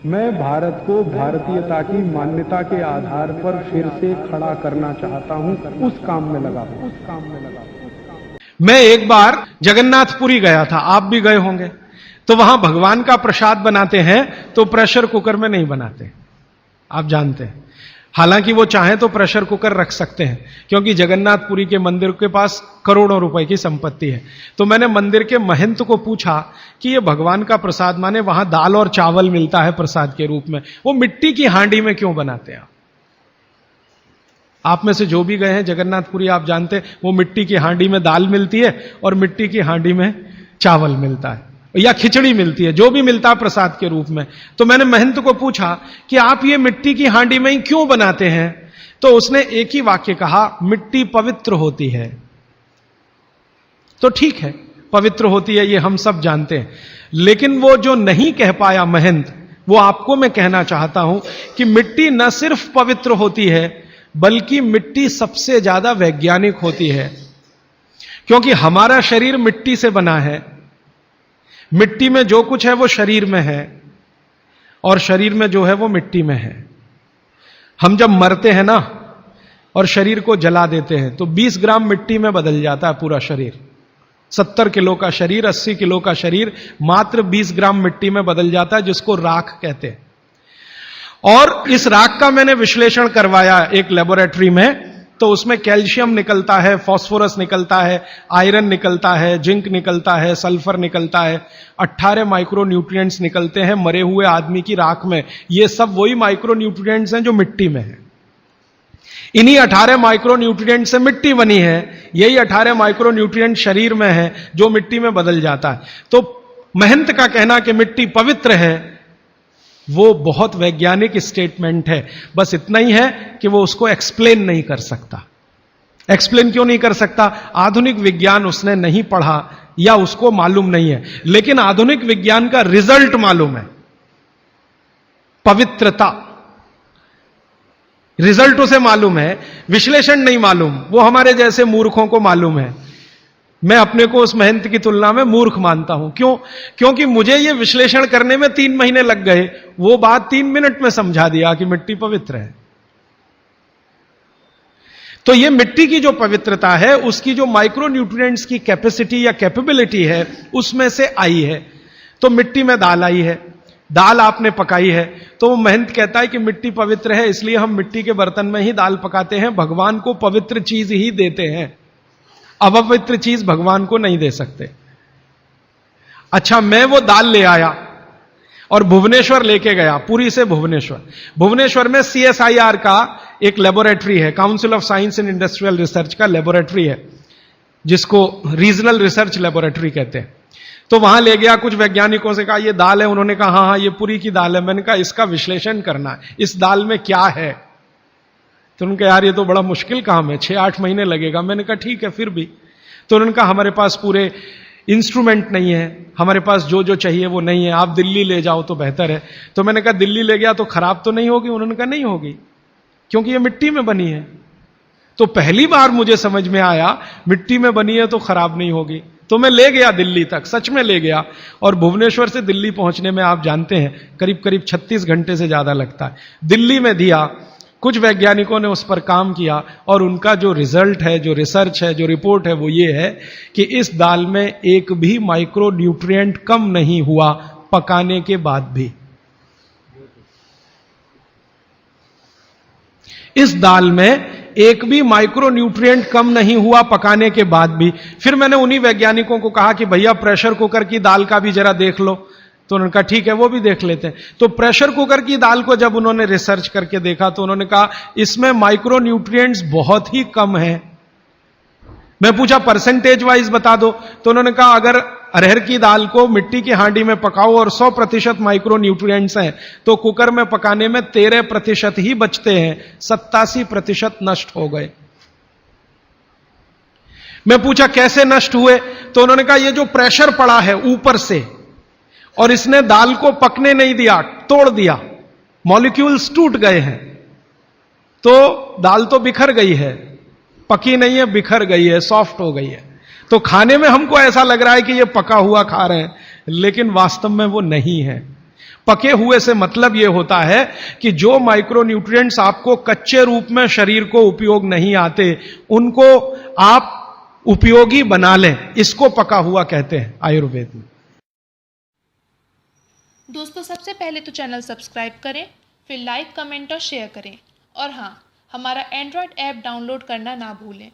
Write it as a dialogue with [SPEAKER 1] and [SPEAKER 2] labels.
[SPEAKER 1] मैं भारत को भारतीयता की मान्यता के आधार पर फिर से खड़ा करना चाहता हूं, उस काम में लगा हूं।
[SPEAKER 2] मैं एक बार जगन्नाथपुरी गया था, आप भी गए होंगे। तो वहां भगवान का प्रसाद बनाते हैं तो प्रेशर कुकर में नहीं बनाते, आप जानते हैं। हालांकि वो चाहें तो प्रेशर कुकर रख सकते हैं, क्योंकि जगन्नाथपुरी के मंदिर के पास करोड़ों रुपए की संपत्ति है। तो मैंने मंदिर के महंत को पूछा कि ये भगवान का प्रसाद, माने वहां दाल और चावल मिलता है प्रसाद के रूप में, वो मिट्टी की हांडी में क्यों बनाते हैं? आप में से जो भी गए हैं जगन्नाथपुरी, आप जानते हैं वो मिट्टी की हांडी में दाल मिलती है और मिट्टी की हांडी में चावल मिलता है या खिचड़ी मिलती है, जो भी मिलता है प्रसाद के रूप में। तो मैंने महंत को पूछा कि आप ये मिट्टी की हांडी में ही क्यों बनाते हैं? तो उसने एक ही वाक्य कहा, मिट्टी पवित्र होती है। तो ठीक है, पवित्र होती है, ये हम सब जानते हैं। लेकिन वो जो नहीं कह पाया महंत, वो आपको मैं कहना चाहता हूं कि मिट्टी न सिर्फ पवित्र होती है, बल्कि मिट्टी सबसे ज्यादा वैज्ञानिक होती है। क्योंकि हमारा शरीर मिट्टी से बना है, मिट्टी में जो कुछ है वो शरीर में है, और शरीर में जो है वो मिट्टी में है। हम जब मरते हैं ना और शरीर को जला देते हैं तो 20 ग्राम मिट्टी में बदल जाता है पूरा शरीर। 70 किलो का शरीर, 80 किलो का शरीर मात्र 20 ग्राम मिट्टी में बदल जाता है, जिसको राख कहते हैं। और इस राख का मैंने विश्लेषण करवाया एक लेबोरेटरी में, तो उसमें कैल्शियम निकलता है, फास्फोरस निकलता है, आयरन निकलता है, जिंक निकलता है, सल्फर निकलता है, 18 माइक्रोन्यूट्रिएंट्स निकलते हैं मरे हुए आदमी की राख में। ये सब वही माइक्रोन्यूट्रिएंट्स हैं जो मिट्टी में है। इन्हीं 18 माइक्रोन्यूट्रिएंट से मिट्टी बनी है, यही 18 माइक्रोन्यूट्रिएंट शरीर में है जो मिट्टी में बदल जाता है। तो महंत का कहना कि मिट्टी पवित्र है, वो बहुत वैज्ञानिक स्टेटमेंट है। बस इतना ही है कि वो उसको एक्सप्लेन नहीं कर सकता। एक्सप्लेन क्यों नहीं कर सकता? आधुनिक विज्ञान उसने नहीं पढ़ा या उसको मालूम नहीं है। लेकिन आधुनिक विज्ञान का रिजल्ट मालूम है, पवित्रता। रिजल्ट उसे मालूम है, विश्लेषण नहीं मालूम। वो हमारे जैसे मूर्खों को मालूम है। मैं अपने को उस महंत की तुलना में मूर्ख मानता हूं। क्यों? क्योंकि मुझे ये विश्लेषण करने में 3 महीने लग गए, वो बात 3 मिनट में समझा दिया कि मिट्टी पवित्र है। तो ये मिट्टी की जो पवित्रता है, उसकी जो माइक्रोन्यूट्रिएंट्स की कैपेसिटी या कैपेबिलिटी है, उसमें से आई है। तो मिट्टी में दाल आई है, दाल आपने पकाई है, तो वो महंत कहता है कि मिट्टी पवित्र है, इसलिए हम मिट्टी के बर्तन में ही दाल पकाते हैं। भगवान को पवित्र चीज ही देते हैं, अपवित्र चीज भगवान को नहीं दे सकते। अच्छा, मैं वो दाल ले आया और भुवनेश्वर लेके गया, पुरी से भुवनेश्वर। भुवनेश्वर में CSIR का एक लेबोरेटरी है, council of science and industrial research का लेबोरेटरी है, जिसको रीजनल रिसर्च लेबोरेटरी कहते हैं। तो वहां ले गया, कुछ वैज्ञानिकों से कहा ये दाल है, उन्होंने कहा हाँ हाँ ये पुरी की दाल है। मैंने कहा इसका विश्लेषण करना है, इस दाल में क्या है? तो उन्होंने कहा यार ये तो बड़ा मुश्किल काम है, 6-8 महीने लगेगा। मैंने कहा ठीक है, फिर भी। तो उन्होंने कहा हमारे पास पूरे इंस्ट्रूमेंट नहीं है, हमारे पास जो जो चाहिए वो नहीं है, आप दिल्ली ले जाओ तो बेहतर है। तो मैंने कहा दिल्ली ले गया तो खराब तो नहीं होगी? उन्होंने कहा नहीं होगी, क्योंकि ये मिट्टी में बनी है। तो पहली बार मुझे समझ में आया मिट्टी में बनी है तो खराब नहीं होगी। तो मैं ले गया दिल्ली तक, सच में ले गया। और भुवनेश्वर से दिल्ली पहुंचने में आप जानते हैं करीब करीब 36 घंटे से ज्यादा लगता है। दिल्ली में दिया, कुछ वैज्ञानिकों ने उस पर काम किया और उनका जो रिजल्ट है, जो रिसर्च है, जो रिपोर्ट है, वो ये है कि इस दाल में एक भी माइक्रो न्यूट्रिएंट कम नहीं हुआ पकाने के बाद भी। इस दाल में एक भी माइक्रो न्यूट्रिएंट कम नहीं हुआ पकाने के बाद भी। फिर मैंने उन्हीं वैज्ञानिकों को कहा कि भैया प्रेशर कुकर की दाल का भी जरा देख लो। तो उन्होंने कहा ठीक है, वो भी देख लेते हैं। तो प्रेशर कुकर की दाल को जब उन्होंने रिसर्च करके देखा तो उन्होंने कहा इसमें माइक्रो न्यूट्रिएंट्स बहुत ही कम है। मैं पूछा परसेंटेज वाइज बता दो, तो उन्होंने कहा अगर अरहर की दाल को मिट्टी की हांडी में पकाओ और 100% माइक्रो न्यूट्रिएंट्स हैं, तो कुकर में पकाने में 13% ही बचते हैं, 87% नष्ट हो गए। मैं पूछा कैसे नष्ट हुए? तो उन्होंने कहा ये जो प्रेशर पड़ा है ऊपर से और इसने दाल को पकने नहीं दिया, तोड़ दिया, मॉलिक्यूल्स टूट गए हैं, तो दाल तो बिखर गई है, पकी नहीं है, बिखर गई है, सॉफ्ट हो गई है। तो खाने में हमको ऐसा लग रहा है कि ये पका हुआ खा रहे हैं, लेकिन वास्तव में वो नहीं है। पके हुए से मतलब यह होता है कि जो माइक्रोन्यूट्रिएंट्स आपको कच्चे रूप में शरीर को उपयोग नहीं आते, उनको आप उपयोगी बना लें, इसको पका हुआ कहते हैं आयुर्वेद में।
[SPEAKER 3] दोस्तों, सबसे पहले तो चैनल सब्सक्राइब करें, फिर लाइक, कमेंट और शेयर करें, और हाँ, हमारा एंड्रॉयड ऐप डाउनलोड करना ना भूलें।